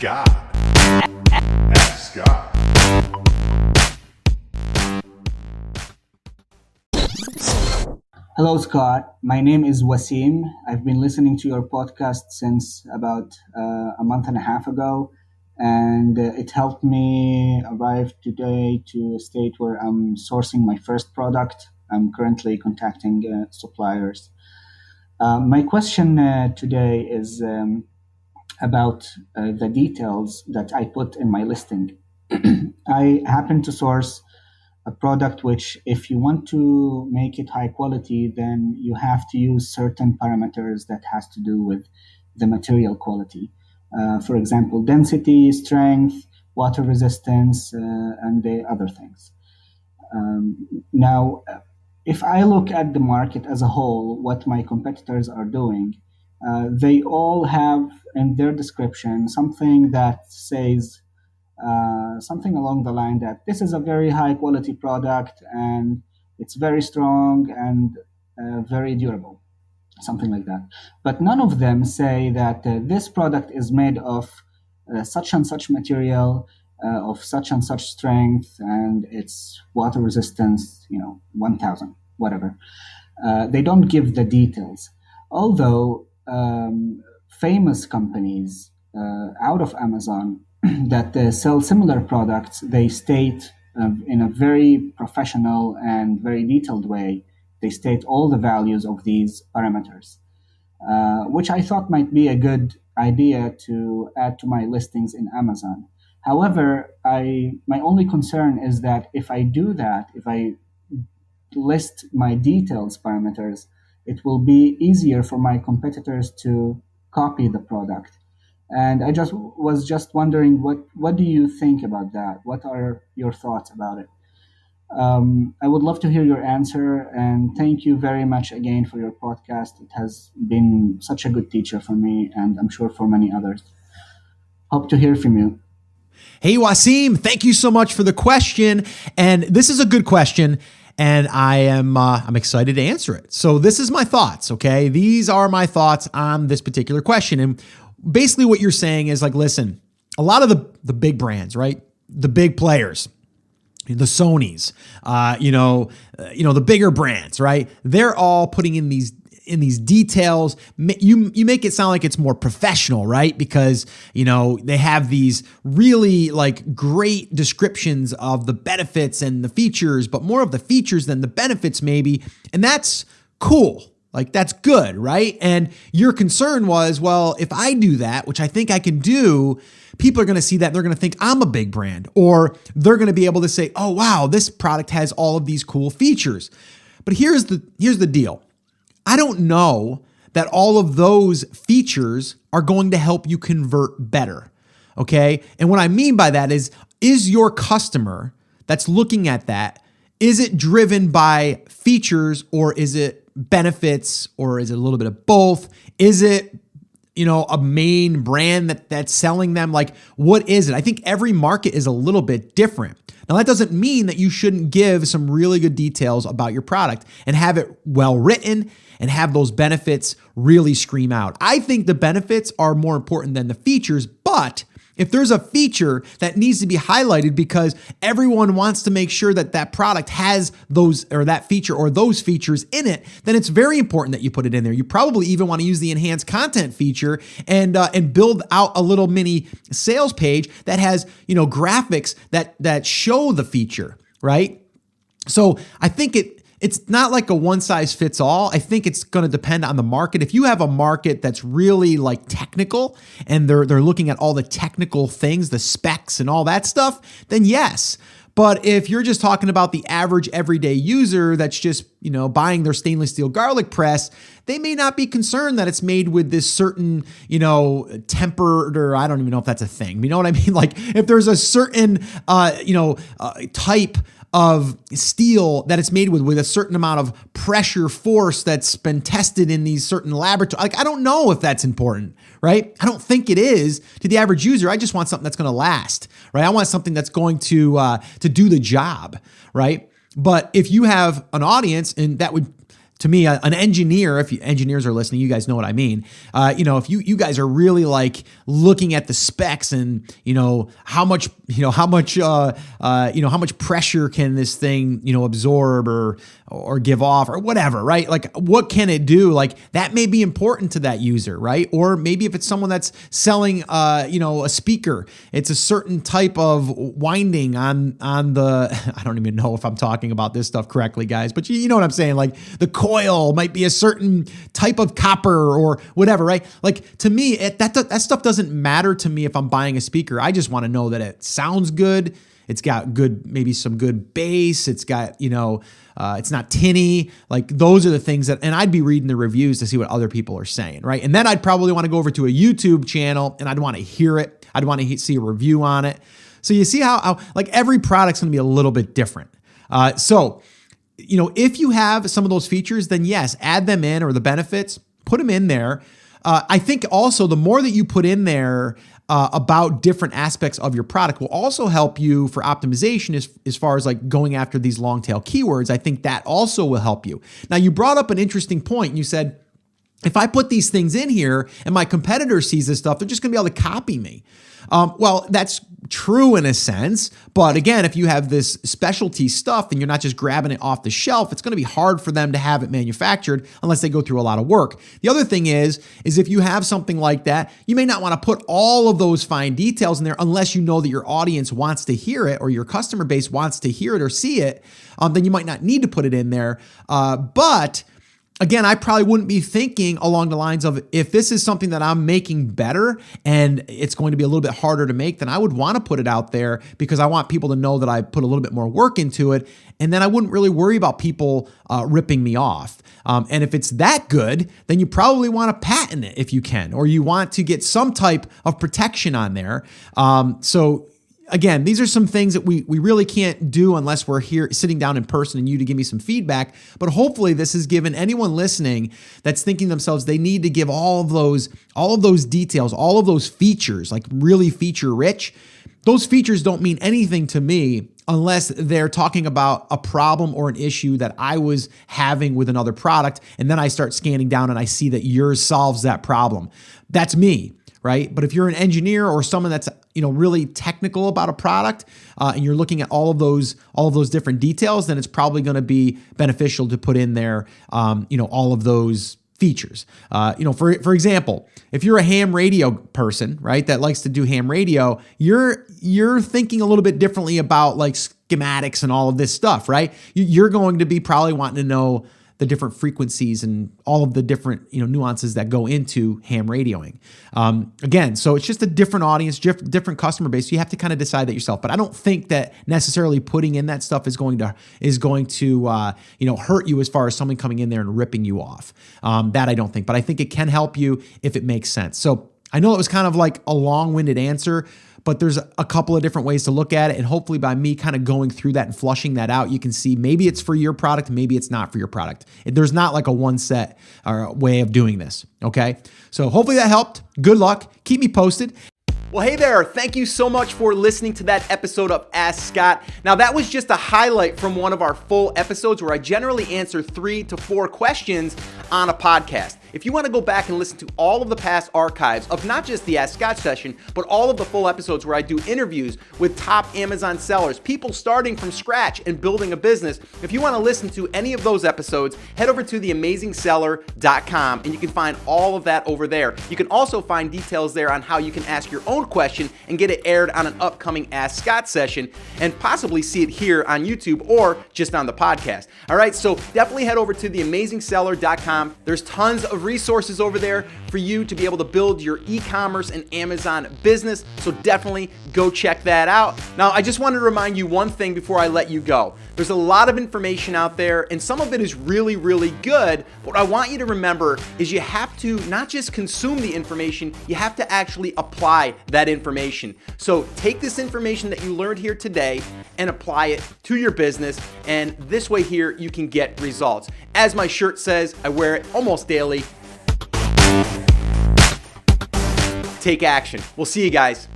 God. Ask God. Hello, Scott. My name is Wasim. I've been listening to your podcast since about a month and a half ago, and it helped me arrive today to a state where I'm sourcing my first product. I'm currently contacting suppliers. My question today is about the details that I put in my listing. I happen to source a product which, if you want to make it high quality, then you have to use certain parameters that has to do with the material quality. For example, density, strength, water resistance, and the other things. Now, if I look at the market as a whole, what my competitors are doing, they all have in their description something that says something along the line that this is a very high quality product and it's very strong and very durable, something like that. But none of them say that this product is made of such and such material, of such and such strength, and its water resistance, 1000, whatever. They don't give the details. Although famous companies out of Amazon that sell similar products, they state in a very professional and very detailed way, they state all the values of these parameters, which I thought might be a good idea to add to my listings in Amazon. However, my only concern is that if I do that, if I list my details parameters, it will be easier for my competitors to copy the product. And I was just wondering, what do you think about that? What are your thoughts about it? I would love to hear your answer, and thank you very much again for your podcast. It has been such a good teacher for me, and I'm sure for many others. Hope to hear from you. Hey, Wasim, thank you so much for the question. And this is a good question, and I'm excited to answer it. So this is my thoughts, okay? These are my thoughts on this particular question. And basically what you're saying is like, listen, a lot of the big brands, right? The big players, the Sonys, the bigger brands, right? They're all putting in these details. You make it sound like it's more professional, right? Because, they have these really like great descriptions of the benefits and the features, but more of the features than the benefits maybe. And that's cool. Like that's good, right? And your concern was, well, if I do that, which I think I can do, people are going to see that and they're going to think I'm a big brand, or they're going to be able to say, oh, wow, this product has all of these cool features. But here's the deal. I don't know that all of those features are going to help you convert better. Okay. And what I mean by that is your customer that's looking at that, is it driven by features, or is it benefits, or is it a little bit of both? Is it, a main brand that's selling them? Like, what is it? I think every market is a little bit different. Now, that doesn't mean that you shouldn't give some really good details about your product and have it well written and have those benefits really scream out. I think the benefits are more important than the features, but if there's a feature that needs to be highlighted because everyone wants to make sure that that product has those, or that feature or those features in it, then it's very important that you put it in there. You probably even want to use the enhanced content feature and build out a little mini sales page that has, graphics that show the feature, right? So I think it's not like a one size fits all. I think it's going to depend on the market. If you have a market that's really like technical and they're looking at all the technical things, the specs and all that stuff, then yes. But if you're just talking about the average everyday user that's just, buying their stainless steel garlic press, they may not be concerned that it's made with this certain, tempered, or I don't even know if that's a thing. You know what I mean? Like if there's a certain, type of steel that it's made with a certain amount of pressure force that's been tested in these certain laboratories. Like, I don't know if that's important, right? I don't think it is to the average user. I just want something that's going to last, right? I want something that's going to do the job, right? But if you have an audience, and that would to me, an engineer, if engineers are listening, you guys know what I mean. If you guys are really like looking at the specs and, how much pressure can this thing, absorb or give off or whatever, right? Like what can it do? Like that may be important to that user, right? Or maybe if it's someone that's selling, a speaker, it's a certain type of winding on the, I don't even know if I'm talking about this stuff correctly, guys, but you know what I'm saying? Like the coil might be a certain type of copper or whatever, right? Like to me, that stuff doesn't matter to me if I'm buying a speaker. I just want to know that it sounds good. It's got maybe some good bass. It's got, it's not tinny. Like those are the things and I'd be reading the reviews to see what other people are saying, right? And then I'd probably want to go over to a YouTube channel and I'd want to hear it. I'd want to see a review on it. So you see how like every product's going to be a little bit different. If you have some of those features, then yes, add them in, or the benefits, put them in there. I think also the more that you put in there about different aspects of your product will also help you for optimization as far as like going after these long tail keywords. I think that also will help you. Now, you brought up an interesting point and you said, if I put these things in here and my competitor sees this stuff, they're just going to be able to copy me. Well, that's true in a sense, but again, if you have this specialty stuff and you're not just grabbing it off the shelf, it's going to be hard for them to have it manufactured unless they go through a lot of work. The other thing is if you have something like that, you may not want to put all of those fine details in there unless you know that your audience wants to hear it or your customer base wants to hear it or see it. Then you might not need to put it in there. But again, I probably wouldn't be thinking along the lines of, if this is something that I'm making better and it's going to be a little bit harder to make, then I would want to put it out there because I want people to know that I put a little bit more work into it. And then I wouldn't really worry about people ripping me off. And if it's that good, then you probably want to patent it if you can, or you want to get some type of protection on there. Again, these are some things that we really can't do unless we're here sitting down in person and you to give me some feedback. But hopefully this has given anyone listening that's thinking to themselves they need to give all of those details, all of those features, like really feature rich. Those features don't mean anything to me unless they're talking about a problem or an issue that I was having with another product. And then I start scanning down and I see that yours solves that problem. That's me. Right? But if you're an engineer or someone that's really technical about a product and you're looking at all of those different details, then it's probably going to be beneficial to put in there all of those features. For example, if you're a ham radio person, right, that likes to do ham radio, you're thinking a little bit differently about like schematics and all of this stuff, right? You're going to be probably wanting to know the different frequencies and all of the different nuances that go into ham radioing. Again, so it's just a different audience, different customer base. So you have to kind of decide that yourself. But I don't think that necessarily putting in that stuff is going to hurt you as far as someone coming in there and ripping you off. That I don't think. But I think it can help you if it makes sense. So I know it was kind of like a long-winded answer, but there's a couple of different ways to look at it. And hopefully by me kind of going through that and flushing that out, you can see maybe it's for your product, maybe it's not for your product. There's not like a one set or way of doing this, okay? So hopefully that helped. Good luck. Keep me posted. Well, hey there. Thank you so much for listening to that episode of Ask Scott. Now, that was just a highlight from one of our full episodes where I generally answer 3 to 4 questions on a podcast. If you want to go back and listen to all of the past archives of not just the Ask Scott session, but all of the full episodes where I do interviews with top Amazon sellers, people starting from scratch and building a business, if you want to listen to any of those episodes, head over to theamazingseller.com and you can find all of that over there. You can also find details there on how you can ask your own question and get it aired on an upcoming Ask Scott session and possibly see it here on YouTube or just on the podcast. All right, so definitely head over to theamazingseller.com. There's tons of resources over there for you to be able to build your e-commerce and Amazon business. So definitely go check that out. Now, I just wanted to remind you one thing before I let you go. There's a lot of information out there and some of it is really, really good. But what I want you to remember is you have to not just consume the information, you have to actually apply that information. So take this information that you learned here today and apply it to your business. And this way here, you can get results. As my shirt says, I wear it almost daily. Take action. We'll see you guys.